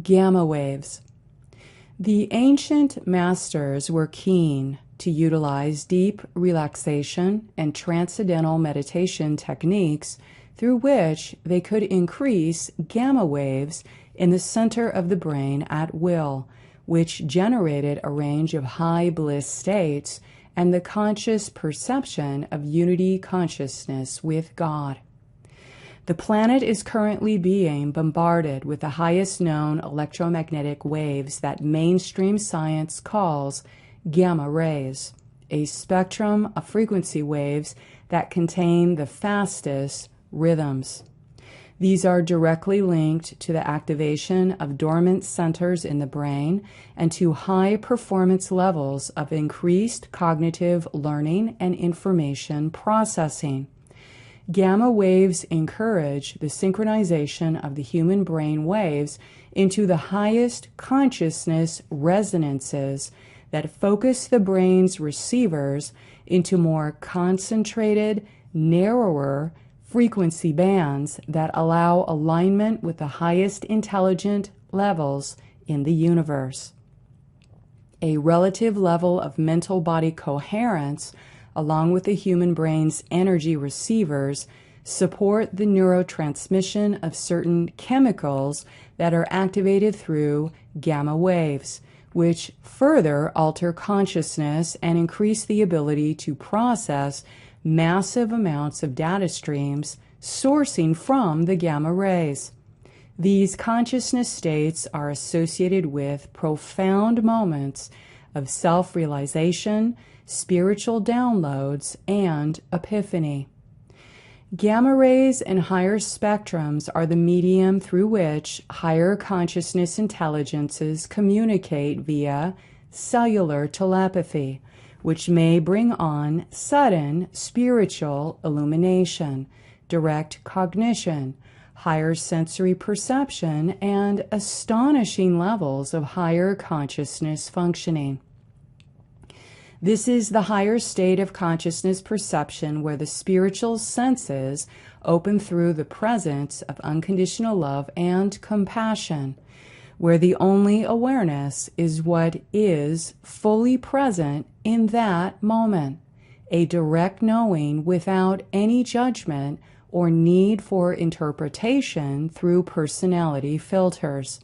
Gamma waves. The ancient masters were keen to utilize deep relaxation and transcendental meditation techniques through which they could increase gamma waves in the center of the brain at will, which generated a range of high bliss states and the conscious perception of unity consciousness with God. The planet is currently being bombarded with the highest known electromagnetic waves that mainstream science calls gamma rays, a spectrum of frequency waves that contain the fastest rhythms. These are directly linked to the activation of dormant centers in the brain and to high performance levels of increased cognitive learning and information processing. Gamma waves encourage the synchronization of the human brain waves into the highest consciousness resonances that focus the brain's receivers into more concentrated, narrower frequency bands that allow alignment with the highest intelligent levels in the universe. A relative level of mental body coherence along with the human brain's energy receivers, support the neurotransmission of certain chemicals that are activated through gamma waves, which further alter consciousness and increase the ability to process massive amounts of data streams sourcing from the gamma rays. These consciousness states are associated with profound moments of self-realization, spiritual downloads, and epiphany. Gamma rays and higher spectrums are the medium through which higher consciousness intelligences communicate via cellular telepathy, which may bring on sudden spiritual illumination, direct cognition, higher sensory perception, and astonishing levels of higher consciousness functioning. This is the higher state of consciousness perception where the spiritual senses open through the presence of unconditional love and compassion, where the only awareness is what is fully present in that moment, a direct knowing without any judgment or need for interpretation through personality filters.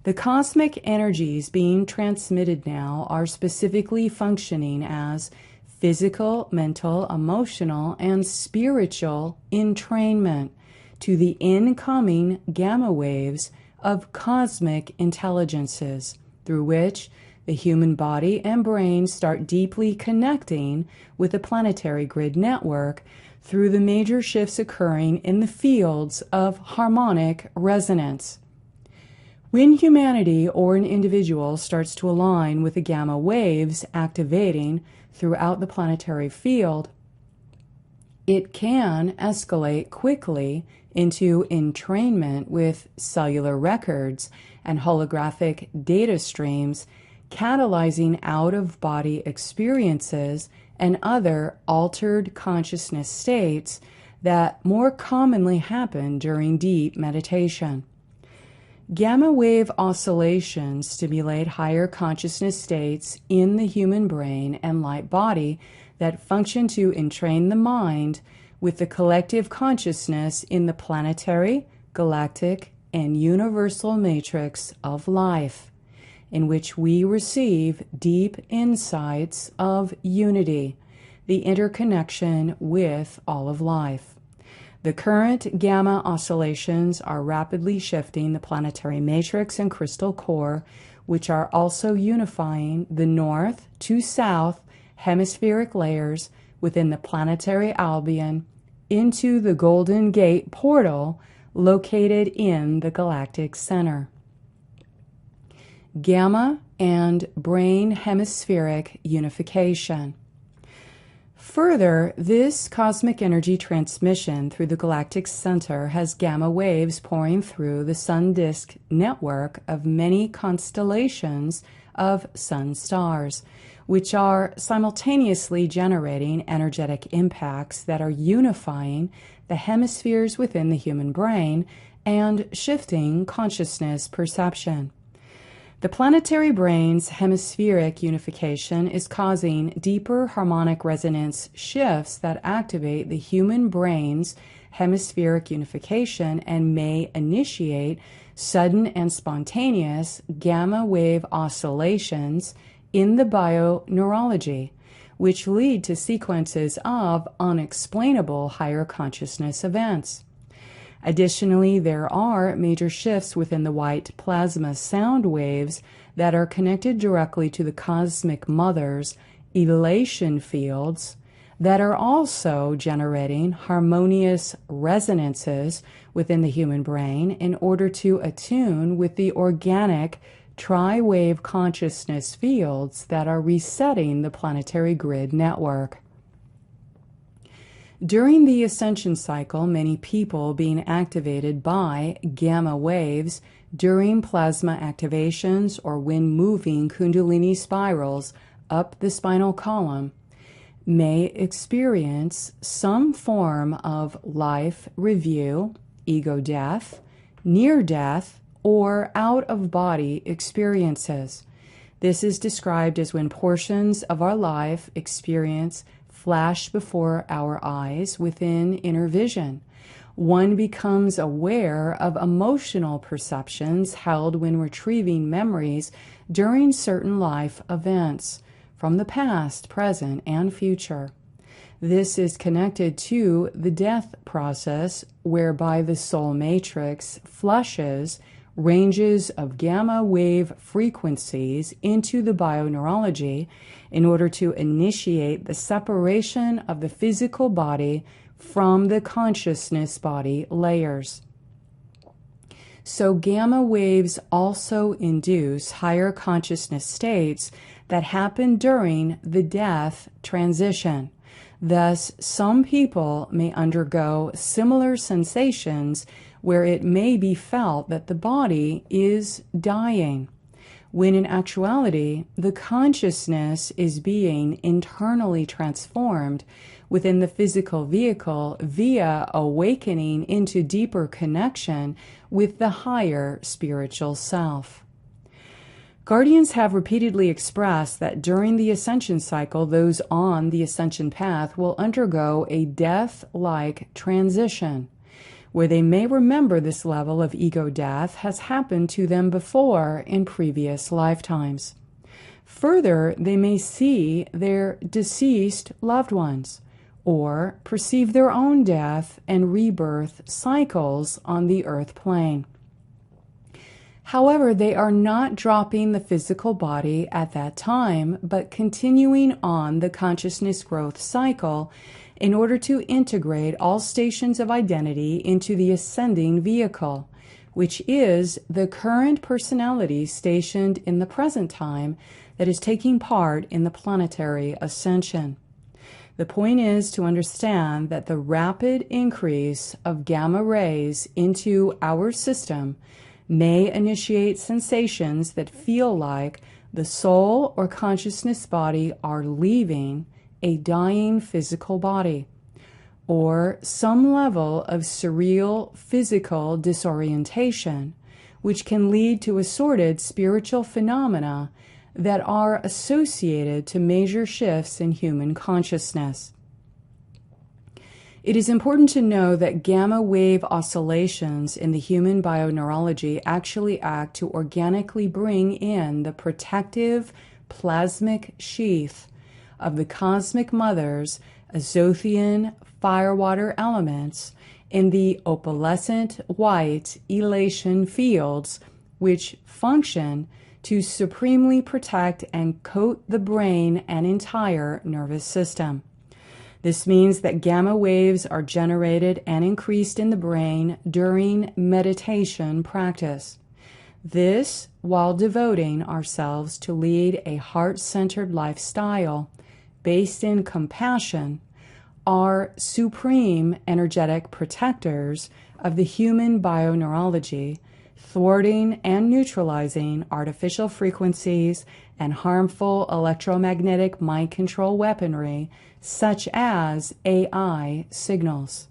The cosmic energies being transmitted now are specifically functioning as physical, mental, emotional, and spiritual entrainment to the incoming gamma waves of cosmic intelligences, through which the human body and brain start deeply connecting with the planetary grid network through the major shifts occurring in the fields of harmonic resonance. When humanity or an individual starts to align with the gamma waves activating throughout the planetary field, it can escalate quickly into entrainment with cellular records and holographic data streams, catalyzing out-of-body experiences and other altered consciousness states that more commonly happen during deep meditation. Gamma wave oscillations stimulate higher consciousness states in the human brain and light body that function to entrain the mind with the collective consciousness in the planetary, galactic, and universal matrix of life, in which we receive deep insights of unity, the interconnection with all of life. The current gamma oscillations are rapidly shifting the planetary matrix and crystal core, which are also unifying the north to south hemispheric layers within the planetary albion into the Golden Gate portal located in the galactic center. Gamma and brain hemispheric unification. Further, this cosmic energy transmission through the galactic center has gamma waves pouring through the sun disk network of many constellations of sun stars, which are simultaneously generating energetic impacts that are unifying the hemispheres within the human brain and shifting consciousness perception. The planetary brain's hemispheric unification is causing deeper harmonic resonance shifts that activate the human brain's hemispheric unification and may initiate sudden and spontaneous gamma wave oscillations in the bioneurology, which lead to sequences of unexplainable higher consciousness events. Additionally, there are major shifts within the white plasma sound waves that are connected directly to the cosmic mother's elation fields that are also generating harmonious resonances within the human brain in order to attune with the organic tri-wave consciousness fields that are resetting the planetary grid network. During the ascension cycle, many people being activated by gamma waves during plasma activations or when moving Kundalini spirals up the spinal column may experience some form of life review, ego death, near death, or out-of-body experiences. This is described as when portions of our life experience flash before our eyes within inner vision. One becomes aware of emotional perceptions held when retrieving memories during certain life events from the past, present, and future. This is connected to the death process, whereby the soul matrix flushes ranges of gamma wave frequencies into the bioneurology in order to initiate the separation of the physical body from the consciousness body layers. So gamma waves also induce higher consciousness states that happen during the death transition. Thus, some people may undergo similar sensations where it may be felt that the body is dying, when in actuality, the consciousness is being internally transformed within the physical vehicle via awakening into deeper connection with the higher spiritual self. Guardians have repeatedly expressed that during the ascension cycle, those on the ascension path will undergo a death-like transition, where they may remember this level of ego death has happened to them before in previous lifetimes. Further, they may see their deceased loved ones, or perceive their own death and rebirth cycles on the earth plane. However, they are not dropping the physical body at that time, but continuing on the consciousness growth cycle in order to integrate all stations of identity into the ascending vehicle, which is the current personality stationed in the present time that is taking part in the planetary ascension. The point is to understand that the rapid increase of gamma rays into our system may initiate sensations that feel like the soul or consciousness body are leaving a dying physical body, or some level of surreal physical disorientation, which can lead to assorted spiritual phenomena that are associated to major shifts in human consciousness. It is important to know that gamma wave oscillations in the human bioneurology actually act to organically bring in the protective plasmic sheath of the cosmic mother's Azothian firewater elements in the opalescent white elation fields, which function to supremely protect and coat the brain and entire nervous system. This means that gamma waves are generated and increased in the brain during meditation practice. This while devoting ourselves to lead a heart-centered lifestyle based in compassion, are supreme energetic protectors of the human bioneurology, thwarting and neutralizing artificial frequencies and harmful electromagnetic mind control weaponry such as AI signals.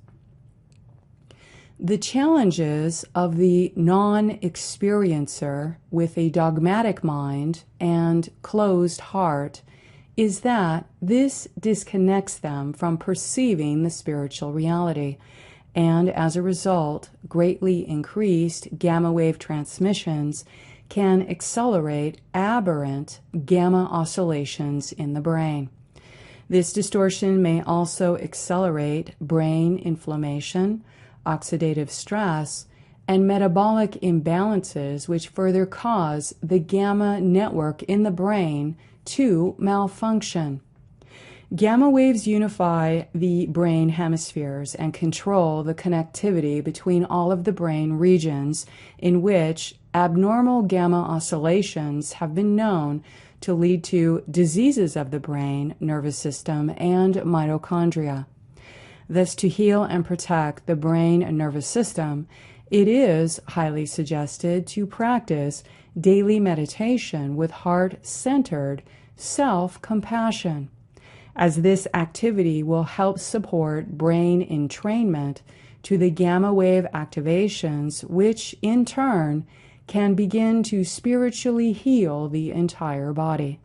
The challenges of the non-experiencer with a dogmatic mind and closed heart is that this disconnects them from perceiving the spiritual reality, and as a result, greatly increased gamma wave transmissions can accelerate aberrant gamma oscillations in the brain. This distortion may also accelerate brain inflammation, oxidative stress, and metabolic imbalances, which further cause the gamma network in the brain to malfunction. Gamma waves unify the brain hemispheres and control the connectivity between all of the brain regions, in which abnormal gamma oscillations have been known to lead to diseases of the brain, nervous system, and mitochondria. Thus, to heal and protect the brain and nervous system, it is highly suggested to practice daily meditation with heart-centered self-compassion, as this activity will help support brain entrainment to the gamma wave activations, which in turn can begin to spiritually heal the entire body.